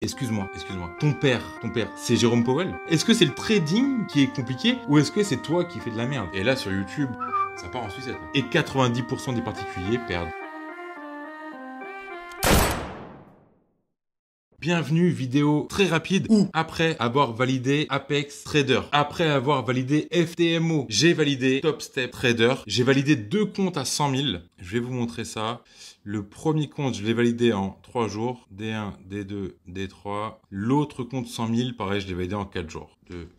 Excuse-moi. Ton père, c'est Jérôme Powell? Est-ce que c'est le trading qui est compliqué ou est-ce que c'est toi qui fais de la merde? Et là, sur YouTube, ça part en sucette. Et 90% des particuliers perdent. Bienvenue, vidéo très rapide où, après avoir validé Apex Trader, après avoir validé FTMO, j'ai validé Top Step Trader, j'ai validé 2 comptes à 100 000. Je vais vous montrer ça. Le premier compte, je l'ai validé en 3 jours. D1, D2, D3. L'autre compte 100 000, pareil, je l'ai validé en 4 jours. 2,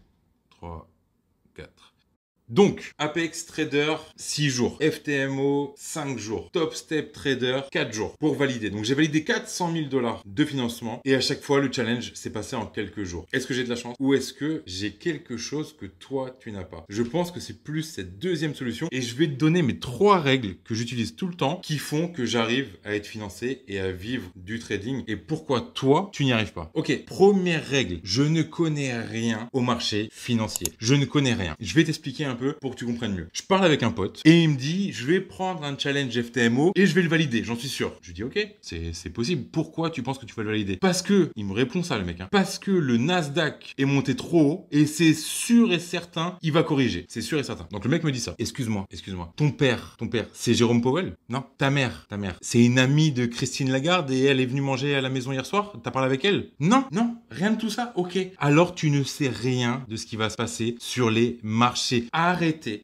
3, 4. Donc, Apex Trader, 6 jours. FTMO, 5 jours. Top Step Trader, 4 jours pour valider. Donc, j'ai validé 400 000 $ de financement. Et à chaque fois, le challenge s'est passé en quelques jours. Est-ce que j'ai de la chance ou est-ce que j'ai quelque chose que toi, tu n'as pas? Je pense que c'est plus cette deuxième solution. Et je vais te donner mes 3 règles que j'utilise tout le temps qui font que j'arrive à être financé et à vivre du trading. Et pourquoi toi, tu n'y arrives pas? Ok, première règle. Je ne connais rien au marché financier. Je ne connais rien. Je vais t'expliquer un peu pour que tu comprennes mieux. Je parle avec un pote et il me dit je vais prendre un challenge FTMO et je vais le valider, j'en suis sûr. Je lui dis ok, c'est possible. Pourquoi tu penses que tu vas le valider? Parce que, il me répond ça le mec, parce que le Nasdaq est monté trop haut et c'est sûr et certain, il va corriger. C'est sûr et certain. Donc le mec me dit ça. Excuse-moi. Ton père, c'est Jérôme Powell? Non. Ta mère, c'est une amie de Christine Lagarde et elle est venue manger à la maison hier soir? T'as parlé avec elle? Non, rien de tout ça. Ok. Alors tu ne sais rien de ce qui va se passer sur les marchés. Arrêtez,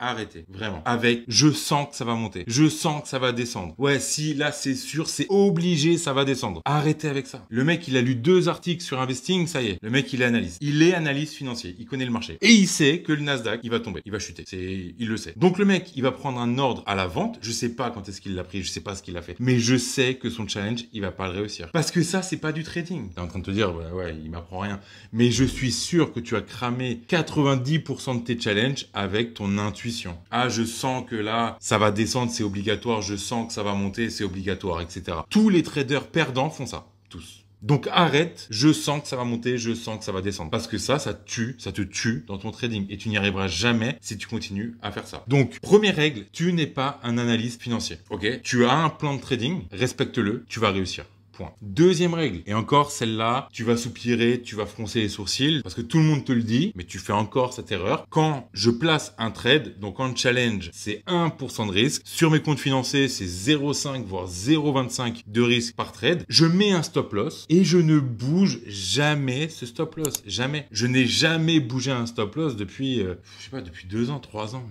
vraiment. Avec, je sens que ça va monter. Je sens que ça va descendre. Ouais, si, là, c'est sûr, c'est obligé, ça va descendre. Arrêtez avec ça. Le mec, il a lu 2 articles sur Investing, ça y est. Le mec, il est analyste. Il est analyste financier. Il connaît le marché. Et il sait que le Nasdaq, il va tomber. Il va chuter. Il le sait. Donc, le mec, il va prendre un ordre à la vente. Je sais pas quand est-ce qu'il l'a pris. Je sais pas ce qu'il a fait. Mais je sais que son challenge, il va pas le réussir. Parce que ça, c'est pas du trading. T'es en train de te dire, ouais, il m'apprend rien. Mais je suis sûr que tu as cramé 90% de tes challenges avec ton intuition. Ah, je sens que là, ça va descendre, c'est obligatoire. Je sens que ça va monter, c'est obligatoire, etc. Tous les traders perdants font ça. Tous. Donc arrête, je sens que ça va monter, je sens que ça va descendre. Parce que ça te tue dans ton trading. Et tu n'y arriveras jamais si tu continues à faire ça. Donc, première règle, tu n'es pas un analyste financier. Ok? Tu as un plan de trading, respecte-le, tu vas réussir. Point. Deuxième règle, et encore celle-là, tu vas soupirer, tu vas froncer les sourcils, parce que tout le monde te le dit, mais tu fais encore cette erreur. Quand je place un trade, donc en challenge, c'est 1% de risque. Sur mes comptes financiers, c'est 0,5 voire 0,25 de risque par trade. Je mets un stop loss et je ne bouge jamais ce stop loss. Jamais. Je n'ai jamais bougé un stop loss depuis, je sais pas, depuis 2 ans, 3 ans.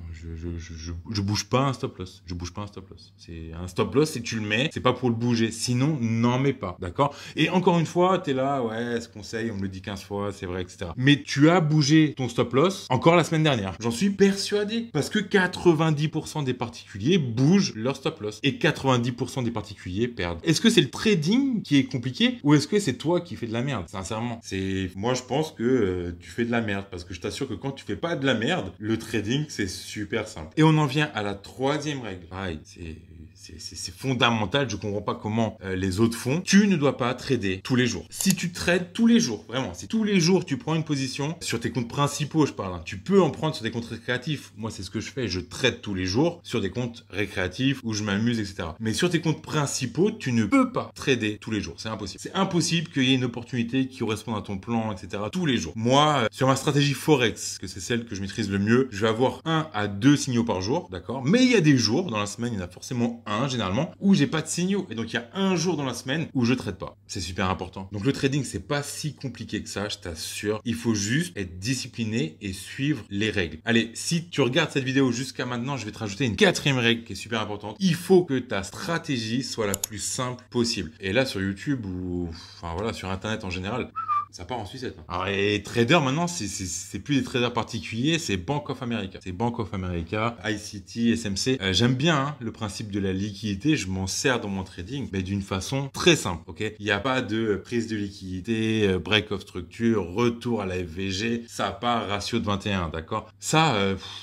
Je bouge pas un stop loss. Je bouge pas un stop loss. C'est un stop loss, si tu le mets, c'est pas pour le bouger. Sinon, n'en mets pas, d'accord? Et encore une fois, t'es là, ouais, ce conseil, on me le dit 15 fois, c'est vrai, etc. Mais tu as bougé ton stop loss encore la semaine dernière. J'en suis persuadé. Parce que 90% des particuliers bougent leur stop loss. Et 90% des particuliers perdent. Est-ce que c'est le trading qui est compliqué ou est-ce que c'est toi qui fais de la merde? Sincèrement. Moi, je pense que tu fais de la merde. Parce que je t'assure que quand tu fais pas de la merde, le trading, c'est super simple. Et on en vient à la 3e règle. Pareil, c'est fondamental. Je comprends pas comment les autres font. Tu ne dois pas trader tous les jours. Si tu trades tous les jours, vraiment, si tous les jours tu prends une position sur tes comptes principaux, je parle, tu peux en prendre sur des comptes récréatifs. Moi, c'est ce que je fais. Je trade tous les jours sur des comptes récréatifs où je m'amuse, etc. Mais sur tes comptes principaux, tu ne peux pas trader tous les jours. C'est impossible. C'est impossible qu'il y ait une opportunité qui corresponde à ton plan, etc. tous les jours. Moi, sur ma stratégie Forex, que c'est celle que je maîtrise le mieux, je vais avoir 1 à 2 signaux par jour, d'accord? Mais il y a des jours, dans la semaine, il y en a forcément un, généralement, où j'ai pas de signaux. Et donc, il y a un jour dans la semaine où je trade pas. C'est super important. Donc le trading, c'est pas si compliqué que ça, je t'assure. Il faut juste être discipliné et suivre les règles. Allez, si tu regardes cette vidéo jusqu'à maintenant, je vais te rajouter une 4e règle qui est super importante. Il faut que ta stratégie soit la plus simple possible. Et là, sur YouTube ou, enfin voilà, sur Internet en général, ça part en sucette. Alors les traders maintenant, c'est plus des traders particuliers, c'est Bank of America. C'est Bank of America, ICT, SMC. J'aime bien le principe de la liquidité, je m'en sers dans mon trading, mais d'une façon très simple, ok? Il n'y a pas de prise de liquidité, break of structure, retour à la FVG, ça part ratio de 21, d'accord? Ça,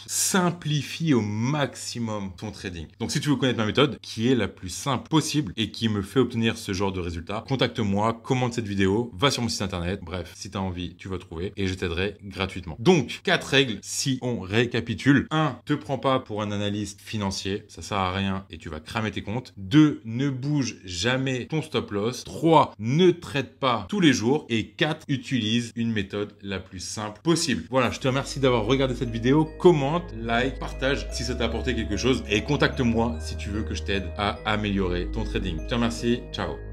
simplifie au maximum ton trading. Donc si tu veux connaître ma méthode, qui est la plus simple possible et qui me fait obtenir ce genre de résultats, contacte-moi, commente cette vidéo, va sur mon site internet, Bref, si tu as envie, tu vas trouver et je t'aiderai gratuitement. Donc, 4 règles si on récapitule. 1. Te prends pas pour un analyste financier, ça sert à rien et tu vas cramer tes comptes. 2. Ne bouge jamais ton stop loss. 3. Ne trade pas tous les jours. Et 4. Utilise une méthode la plus simple possible. Voilà, je te remercie d'avoir regardé cette vidéo. Commente, like, partage si ça t'a apporté quelque chose et contacte-moi si tu veux que je t'aide à améliorer ton trading. Je te remercie. Ciao.